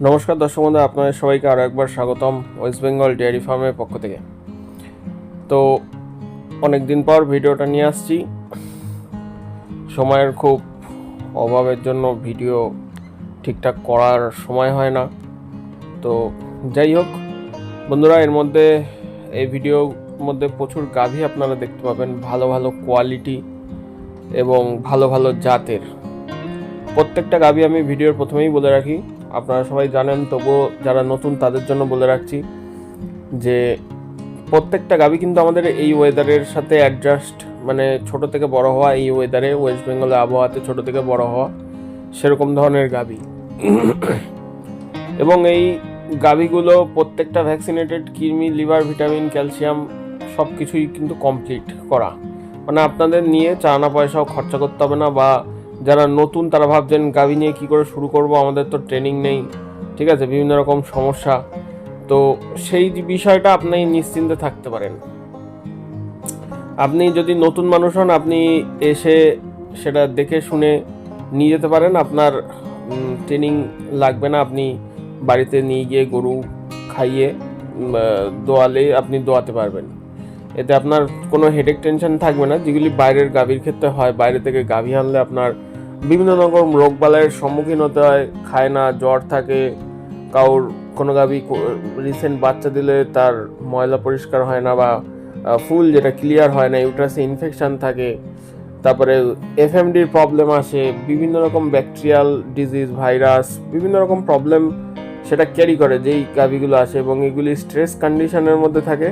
নমস্কার দর্শক বন্ধু, আপনাদের সবাইকে আরও একবার স্বাগতম ওয়েস্ট বেঙ্গল ডেয়ারি ফার্মের পক্ষ থেকে। তো অনেক দিন পর ভিডিওটা নিয়ে আসছি। সময়ের খুব অভাবের জন্য ভিডিও ঠিকঠাক করার সময় হয় না। তো যাই হোক বন্ধুরা, এই ভিডিওর মধ্যে প্রচুর গাভী আপনারা দেখতে পাবেন, ভালো ভালো কোয়ালিটি এবং ভালো ভালো জাতের। প্রত্যেকটা গাভী আমি ভিডিওর প্রথমেই বলে রাখি, আপনারা সবাই জানেন, তবুও যারা নতুন তাদের জন্য বলে রাখছি যে প্রত্যেকটা গাভী কিন্তু আমাদের এই ওয়েদারের সাথে অ্যাডজাস্ট, মানে ছোট থেকে বড় হওয়া, এই ওয়েদারে ওয়েস্ট বেঙ্গলের আবহাওয়াতে ছোট থেকে বড় হওয়া সেরকম ধরনের গাভী। এবং এই গাভীগুলো প্রত্যেকটা ভ্যাকসিনেটেড, কৃমি, লিভার, ভিটামিন, ক্যালসিয়াম সব কিছুই কিন্তু কমপ্লিট করা। মানে আপনাদের নিয়ে চানা পয়সাও খরচা করতে হবে না। বা যারা নতুন তারা ভাবছেন গাভী নিয়ে কী করে শুরু করব, আমাদের তো ট্রেনিং নেই, ঠিক আছে, বিভিন্ন রকম সমস্যা। তো সেই বিষয়টা আপনি নিশ্চিন্তে থাকতে পারেন। আপনি যদি নতুন মানুষ হন, আপনি এসে সেটা দেখে শুনে নিয়ে যেতে পারেন। আপনার ট্রেনিং লাগবে না, আপনি বাড়িতে নিয়ে গিয়ে গরু খাইয়ে দোয়ালে আপনি দোয়াতে পারবেন। এতে আপনার কোনো হেডেক টেনশন থাকবে না, যেগুলি বাইরের গাভীর ক্ষেত্রে হয়। বাইরে থেকে গাভী আনলে আপনার বিভিন্ন রকম রোগবালাইয়ের সম্মুখীন হতে হয়। খায় না, জ্বর থাকে, কারোর কোনো গাভী রিসেন্ট বাচ্চা দিলে তার ময়লা পরিষ্কার হয় না, বা ফুল যেটা ক্লিয়ার হয় না, ইউট্রাসে ইনফেকশান থাকে, তারপরে এফএমডির প্রবলেম আসে, বিভিন্ন রকম ব্যাকটেরিয়াল ডিজিজ, ভাইরাস, বিভিন্ন রকম প্রবলেম সেটা ক্যারি করে যেই গাভীগুলো আসে, এবং এগুলি স্ট্রেস কন্ডিশনের মধ্যে থাকে।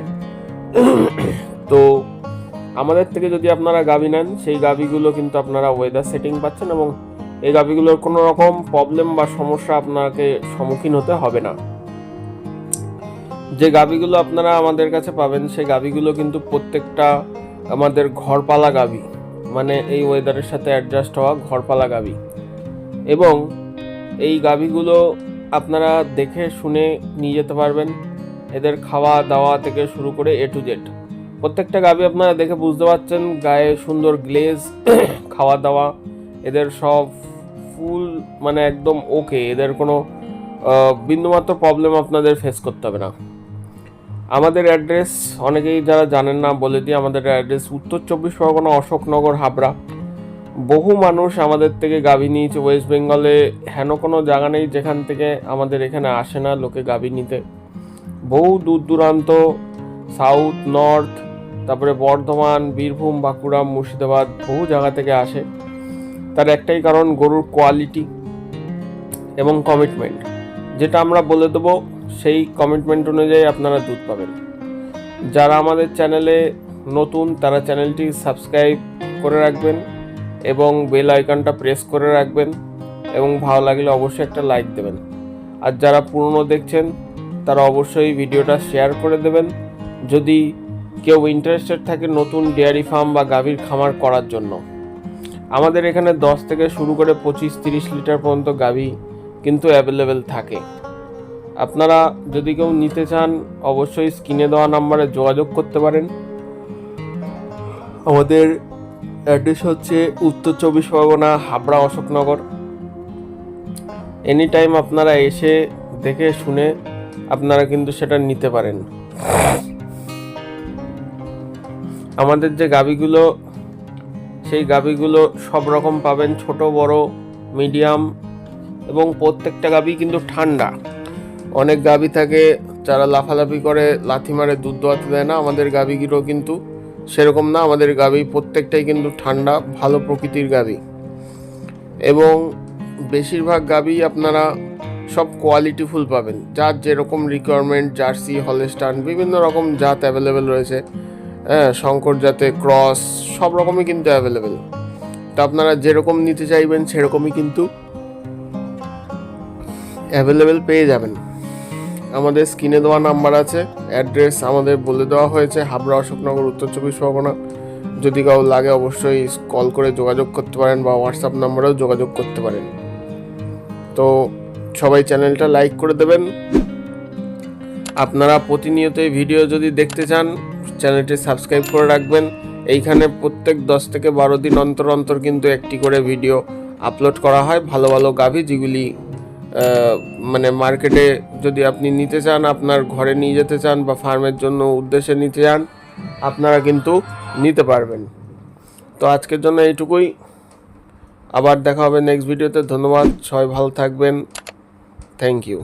তো আমাদের থেকে যদি আপনারা গাভী নেন, সেই গাভীগুলো কিন্তু আপনারা ওয়েদার সেটিং পাচ্ছেন, এবং এই গাভীগুলোর কোনো রকম প্রবলেম বা সমস্যা আপনাকে সম্মুখীন হতে হবে না। যে গাভীগুলো আপনারা আমাদের কাছে পাবেন, সেই গাভীগুলো কিন্তু প্রত্যেকটা আমাদের ঘরপালা গাভী, মানে এই ওয়েদারের সাথে অ্যাডজাস্ট হওয়া ঘরপালা গাভী। এবং এই গাভীগুলো আপনারা দেখে শুনে নিয়ে যেতে পারবেন। এদের খাওয়া দাওয়া থেকে শুরু করে এ টু জেড প্রত্যেকটা গাভী আপনারা দেখে বুঝতে পারছেন, গায়ে সুন্দর গ্লেজ, খাওয়া দাওয়া, এদের সব ফুল মানে একদম ওকে। এদের কোনো বিন্দুমাত্র প্রবলেম আপনাদের ফেস করতে হবে না। আমাদের অ্যাড্রেস অনেকেই যারা জানেন না বলে দিই, আমাদের অ্যাড্রেস উত্তর 24 পরগনা, অশোকনগর, হাবড়া। বহু মানুষ আমাদের থেকে গাভী নিয়েছে। ওয়েস্ট বেঙ্গলে হেন কোনো জায়গা নেই যেখান থেকে আমাদের এখানে আসে না লোকে গাভী নিতে। বহু দূর দূরান্ত, সাউথ, নর্থ, তারপরে বর্ধমান, বীরভূম, বাঁকুড়া, মুর্শিদাবাদ, বহু জায়গা থেকে আসে। তার একটাই কারণ, গরুর কোয়ালিটি এবং কমিটমেন্ট। যেটা আমরা বলে দেবো সেই কমিটমেন্ট অনুযায়ী আপনারা দুধ পাবেন। যারা আমাদের চ্যানেলে নতুন তারা চ্যানেলটি সাবস্ক্রাইব করে রাখবেন এবং বেল আইকনটা প্রেস করে রাখবেন, এবং ভালো লাগলে অবশ্যই একটা লাইক দেবেন। আর যারা পুরনো দেখছেন তারা অবশ্যই ভিডিওটা শেয়ার করে দেবেন, যদি কেউ ইন্টারেস্টেড থাকে নতুন ডেয়ারি ফার্ম বা গাভীর খামার করার জন্য। আমাদের এখানে 10 থেকে শুরু করে 25-30 লিটার পর্যন্ত গাভী কিন্তু অ্যাভেলেবেল থাকে। আপনারা যদি কেউ নিতে চান অবশ্যই স্ক্রিনে দেওয়া নাম্বারে যোগাযোগ করতে পারেন। আমাদের অ্যাড্রেস হচ্ছে উত্তর 24 পরগনা, হাবড়া, অশোকনগর। এনি টাইম আপনারা এসে দেখে শুনে আপনারা কিন্তু সেটা নিতে পারেন। আমাদের যে গাভীগুলো, সেই গাভীগুলো সব রকম পাবেন, ছোট বড় মিডিয়াম, এবং প্রত্যেকটা গাভী কিন্তু ঠান্ডা। অনেক গাভী থাকে যারা লাফালাফি করে, লাথি মারে, দুধ দোয়াতে দেয় না। আমাদের গাভীগুলো কিন্তু সেরকম না। আমাদের গাভী প্রত্যেকটাই কিন্তু ঠান্ডা, ভালো প্রকৃতির গাভী। এবং বেশিরভাগ গাভী আপনারা সব কোয়ালিটিফুল পাবেন, যার যেরকম রিকোয়ারমেন্ট, জার্সি, হলস্টাইন, বিভিন্ন রকম জাত অ্যাভেলেবেল রয়েছে। হ্যাঁ, শঙ্কর জাতে, ক্রস, সব রকমই কিন্তু অ্যাভেলেবেল। তো আপনারা যেরকম নিতে চাইবেন সেরকমই কিন্তু অ্যাভেলেবেল পেয়ে যাবেন। আমাদের স্ক্রিনে দেওয়া নাম্বার আছে, অ্যাড্রেস আমাদের বলে দেওয়া হয়েছে, হাবড়া, অশোকনগর, উত্তর 24 পরগনা। যদি কাউ লাগে অবশ্যই কল করে যোগাযোগ করতে পারেন, বা হোয়াটসঅ্যাপ নাম্বারেও যোগাযোগ করতে পারেন। তো সবাই চ্যানেলটা লাইক করে দেবেন। আপনারা প্রতিনিয়ত এই ভিডিও যদি দেখতে চান চ্যানেলটি সাবস্ক্রাইব করে রাখবেন। এইখানে প্রত্যেক 10 থেকে 12 দিন অন্তর অন্তর কিন্তু একটি করে ভিডিও আপলোড করা হয়, ভালো ভালো গাভী যেগুলি মানে মার্কেটে যদি আপনি নিতে চান, আপনার ঘরে নিয়ে যেতে চান বা ফার্মের জন্য উদ্দেশ্যে নিতে চান, আপনারা কিন্তু নিতে পারবেন। তো আজকের জন্য এইটুকুই, আবার দেখা হবে নেক্সট ভিডিওতে। ধন্যবাদ, সবাই ভালো থাকবেন, থ্যাংক ইউ।